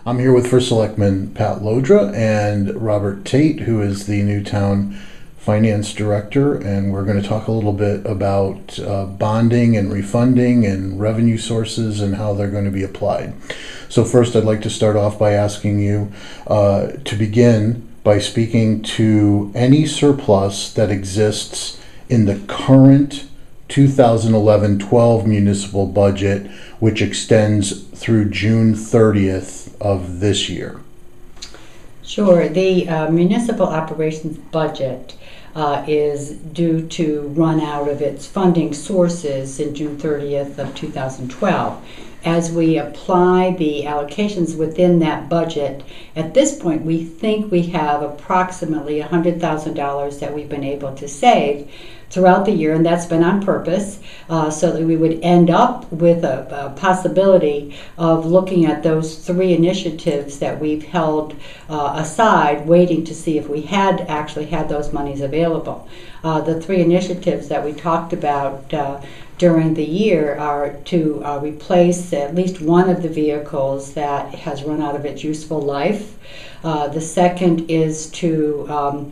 I'm here with First Selectman Pat Llodra and Robert Tait, who is the Newtown Finance Director, and we're going to talk a little bit about bonding and refunding and revenue sources and how they're going to be applied. So first, I'd like to start off by asking you to begin by speaking to any surplus that exists in the current 2011-12 municipal budget, which extends through June 30th of this year. Sure. The municipal operations budget is due to run out of its funding sources in June 30th of 2012. As we apply the allocations within that budget, at this point we think we have approximately $100,000 that we've been able to save throughout the year, and that's been on purpose, so that we would end up with a possibility of looking at those three initiatives that we've held aside, waiting to see if we had actually had those monies available. The three initiatives that we talked about during the year are to replace at least one of the vehicles that has run out of its useful life. The second is to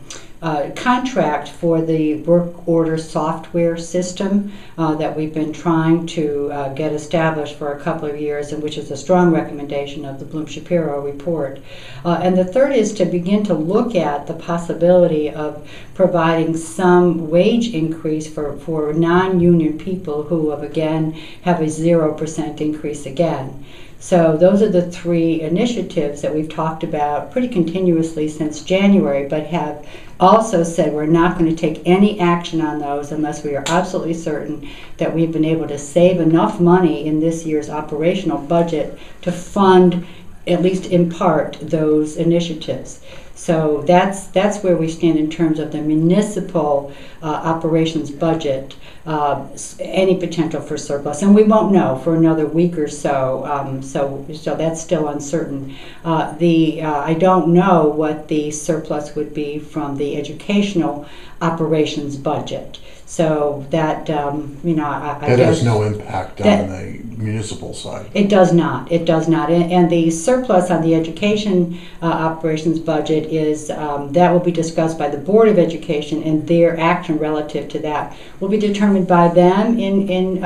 contract for the work order software system that we've been trying to get established for a couple of years, and which is a strong recommendation of the Bloom-Shapiro report. And the third is to begin to look at the possibility of providing some wage increase for non-union people who have a 0% increase again. So those are the three initiatives that we've talked about pretty continuously since January, but have also said we're not going to take any action on those unless we are absolutely certain that we've been able to save enough money in this year's operational budget to fund, at least in part, those initiatives. So that's where we stand in terms of the municipal operations budget, any potential for surplus. And we won't know for another week or so, so that's still uncertain. I don't know what the surplus would be from the educational operations budget. So that, that has no impact on the municipal side. It does not. It does not. And the surplus on the education operations budget is that will be discussed by the Board of Education, and their action relative to that will be determined by them in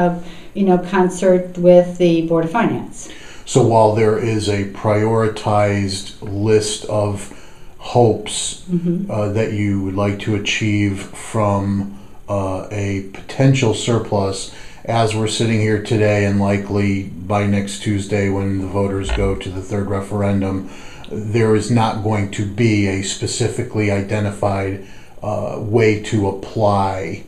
concert with the Board of Finance. So while there is a prioritized list of hopes that you would like to achieve from a potential surplus, as we're sitting here today and likely by next Tuesday when the voters go to the third referendum, there is not going to be a specifically identified way to apply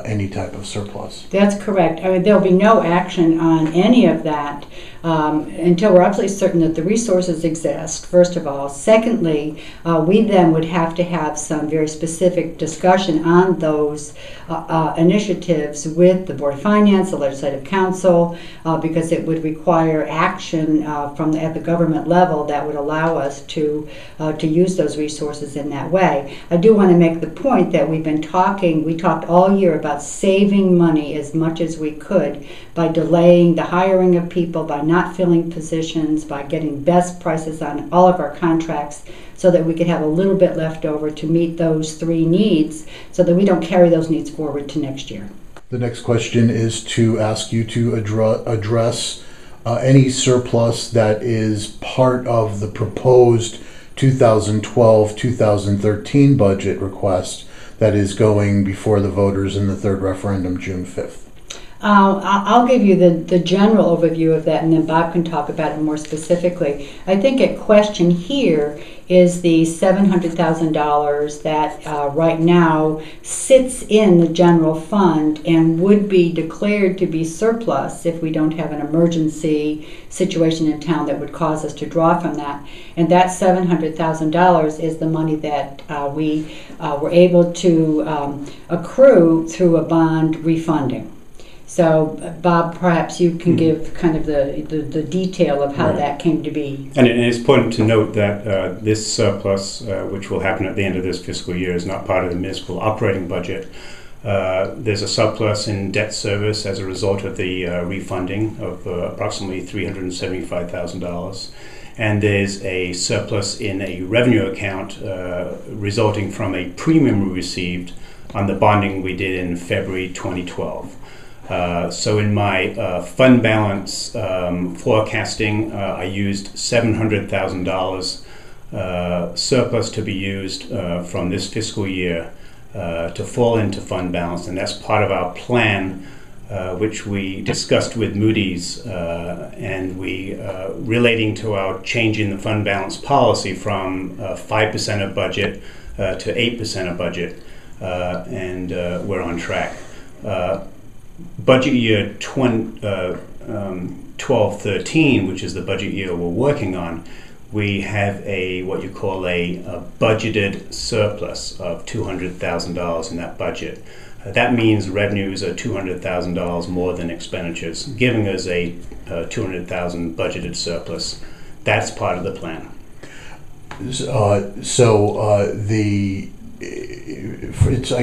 any type of surplus. That's correct. I mean, there'll be no action on any of that until we're absolutely certain that the resources exist, first of all. Secondly, we then would have to have some very specific discussion on those initiatives with the Board of Finance, the Legislative Council, because it would require action at the government level that would allow us to use those resources in that way. I do want to make the point that we talked all year about saving money as much as we could by delaying the hiring of people, by not filling positions, by getting best prices on all of our contracts so that we could have a little bit left over to meet those three needs so that we don't carry those needs forward to next year. The next question is to ask you to address any surplus that is part of the proposed 2012-2013 budget request that is going before the voters in the third referendum June 5th. I'll give you the general overview of that, and then Bob can talk about it more specifically. I think at question here is the $700,000 that right now sits in the general fund and would be declared to be surplus if we don't have an emergency situation in town that would cause us to draw from that. And that $700,000 is the money that we were able to accrue through a bond refunding. So, Bob, perhaps you can give kind of the detail of how that came to be. And it's important to note that this surplus, which will happen at the end of this fiscal year, is not part of the municipal operating budget. There's a surplus in debt service as a result of the refunding of approximately $375,000. and there's a surplus in a revenue account resulting from a premium we received on the bonding we did in February 2012. So in my fund balance forecasting, I used $700,000 surplus to be used from this fiscal year to fall into fund balance, and that's part of our plan, which we discussed with Moody's, and we relating to our change in the fund balance policy from 5% of budget to 8% of budget, and we're on track. Budget year 12-13, which is the budget year we're working on, we have what you call a budgeted surplus of $200,000 in that budget. That means revenues are $200,000 more than expenditures, giving us a $200,000 budgeted surplus. That's part of the plan. I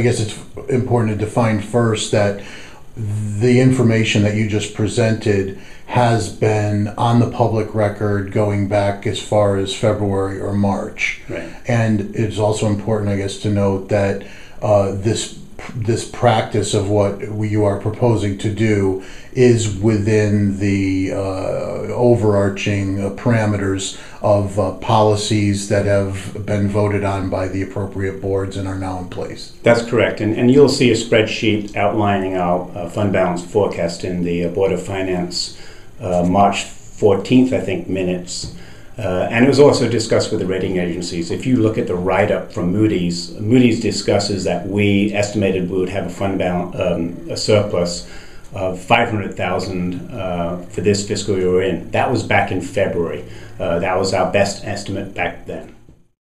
guess it's important to define first that the information that you just presented has been on the public record going back as far as February or March. Right. And it's also important, I guess, to note that this practice of what you are proposing to do is within the overarching parameters of policies that have been voted on by the appropriate boards and are now in place. That's correct, and you'll see a spreadsheet outlining our fund balance forecast in the Board of Finance March 14th, I think, minutes. And it was also discussed with the rating agencies. If you look at the write-up from Moody's, Moody's discusses that we estimated we would have a fund balance, a surplus of $500,000 for this fiscal year we're in. That was back in February. That was our best estimate back then.